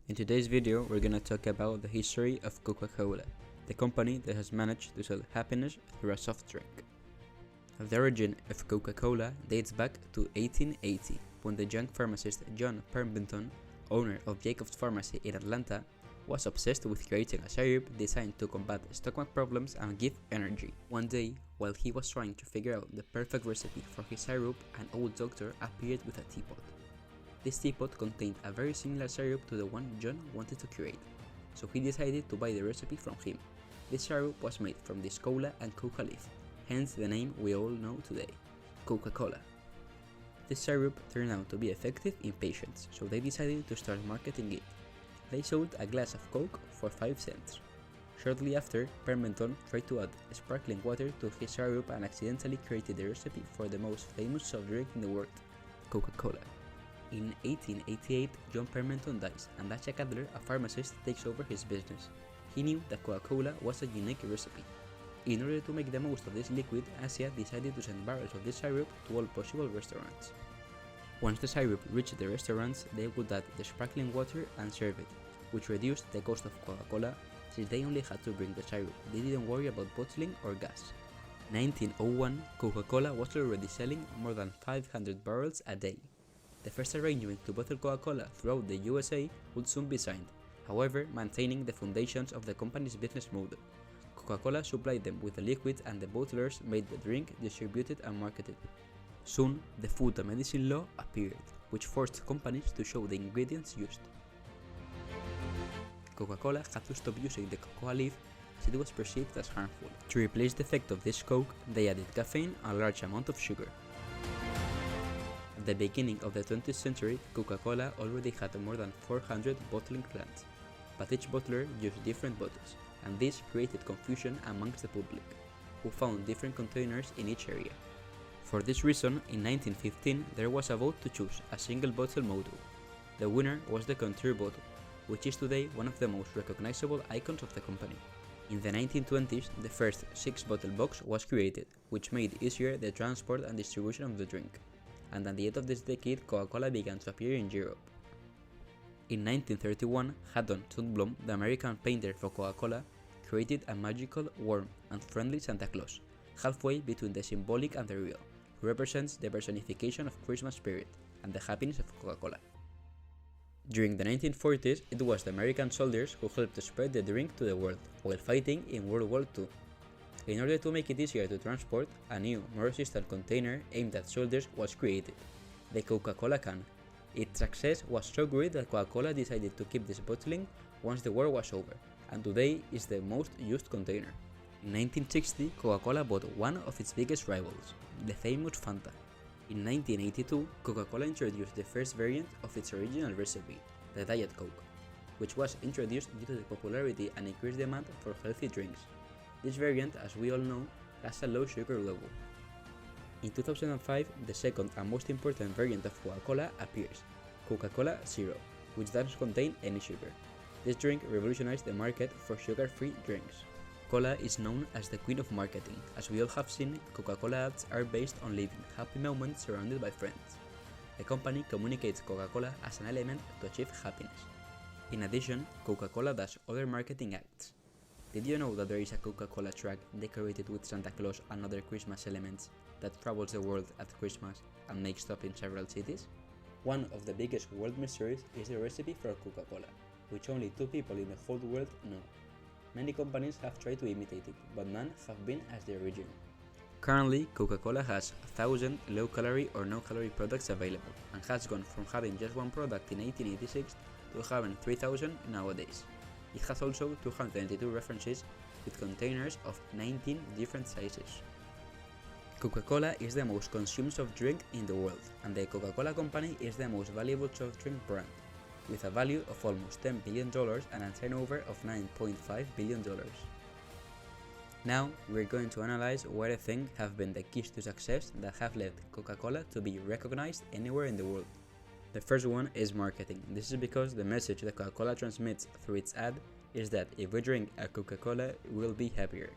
In today's video, we're gonna talk about the history of Coca Cola, the company that has managed to sell happiness through a soft drink. The origin of Coca Cola dates back to 1880, when the young pharmacist John Pemberton, owner of Jacobs Pharmacy in Atlanta, was obsessed with creating a syrup designed to combat stomach problems and give energy. One day, while he was trying to figure out the perfect recipe for his syrup, an old doctor appeared with a teapot. This teapot contained a very similar syrup to the one John wanted to create, so he decided to buy the recipe from him. This syrup was made from this cola and coca leaf, hence the name we all know today, Coca Cola. This syrup turned out to be effective in patients, so they decided to start marketing it. They sold a glass of Coke for 5 cents. Shortly after, Pemberton tried to add sparkling water to his syrup and accidentally created the recipe for the most famous soft drink in the world, Coca Cola. In 1888, John Pemberton dies, and Dasha Cutler, a pharmacist, takes over his business. He knew that Coca-Cola was a unique recipe. In order to make the most of this liquid, Asia decided to send barrels of this syrup to all possible restaurants. Once the syrup reached the restaurants, they would add the sparkling water and serve it, which reduced the cost of Coca-Cola, since they only had to bring the syrup. They didn't worry about bottling or gas. In 1901, Coca-Cola was already selling more than 500 barrels a day. The first arrangement to bottle Coca-Cola throughout the USA would soon be signed, however maintaining the foundations of the company's business model. Coca-Cola supplied them with the liquid and the bottlers made the drink, distributed and marketed. Soon, the Food and Medicine Law appeared, which forced companies to show the ingredients used. Coca-Cola had to stop using the cocoa leaf as it was perceived as harmful. To replace the effect of this Coke, they added caffeine and a large amount of sugar. At the beginning of the 20th century, Coca-Cola already had more than 400 bottling plants, but each bottler used different bottles, and this created confusion amongst the public, who found different containers in each area. For this reason, in 1915 there was a vote to choose a single bottle model. The winner was the Contour bottle, which is today one of the most recognizable icons of the company. In the 1920s, the first 6-bottle box was created, which made easier the transport and distribution of the drink. And at the end of this decade, Coca-Cola began to appear in Europe. In 1931, Haddon Sundblom, the American painter for Coca-Cola, created a magical, warm, and friendly Santa Claus, halfway between the symbolic and the real, who represents the personification of Christmas spirit and the happiness of Coca-Cola. During the 1940s, it was the American soldiers who helped to spread the drink to the world, while fighting in World War II. In order to make it easier to transport, a new, more resistant container aimed at soldiers was created, the Coca-Cola can. Its success was so great that Coca-Cola decided to keep this bottling once the war was over, and today is the most used container. In 1960, Coca-Cola bought one of its biggest rivals, the famous Fanta. In 1982, Coca-Cola introduced the first variant of its original recipe, the Diet Coke, which was introduced due to the popularity and increased demand for healthy drinks. This variant, as we all know, has a low sugar level. In 2005, the second and most important variant of Coca-Cola appears, Coca-Cola Zero, which doesn't contain any sugar. This drink revolutionized the market for sugar-free drinks. Cola is known as the queen of marketing. As we all have seen, Coca-Cola ads are based on living happy moments surrounded by friends. The company communicates Coca-Cola as an element to achieve happiness. In addition, Coca-Cola does other marketing acts. Did you know that there is a Coca-Cola truck decorated with Santa Claus and other Christmas elements that travels the world at Christmas and makes stops in several cities? One of the biggest world mysteries is the recipe for Coca-Cola, which only 2 people in the whole world know. Many companies have tried to imitate it, but none have been as the original. Currently, Coca-Cola has 1,000 low-calorie or no-calorie products available, and has gone from having just one product in 1886 to having 3,000 nowadays. It has also 292 references with containers of 19 different sizes. Coca-Cola is the most consumed soft drink in the world, and the Coca-Cola Company is the most valuable soft drink brand, with a value of almost $10 billion and a turnover of $9.5 billion. Now, we're going to analyze what I think have been the keys to success that have led Coca-Cola to be recognized anywhere in the world. The first one is marketing. This is because the message that Coca-Cola transmits through its ad is that if we drink a Coca-Cola, we'll be happier.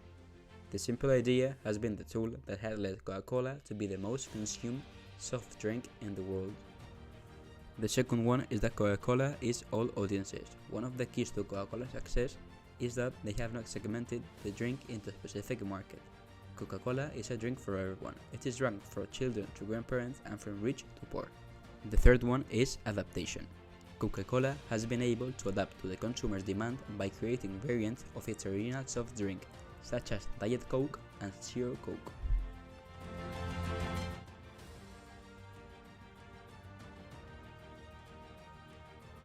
The simple idea has been the tool that has led Coca-Cola to be the most consumed soft drink in the world. The second one is that Coca Cola is all audiences. One of the keys to Coca Cola's success is that they have not segmented the drink into a specific market. Coca Cola is a drink for everyone. It is drunk from children to grandparents and from rich to poor. The third one is adaptation. Coca Cola has been able to adapt to the consumer's demand by creating variants of its original soft drink, such as Diet Coke and Zero Coke.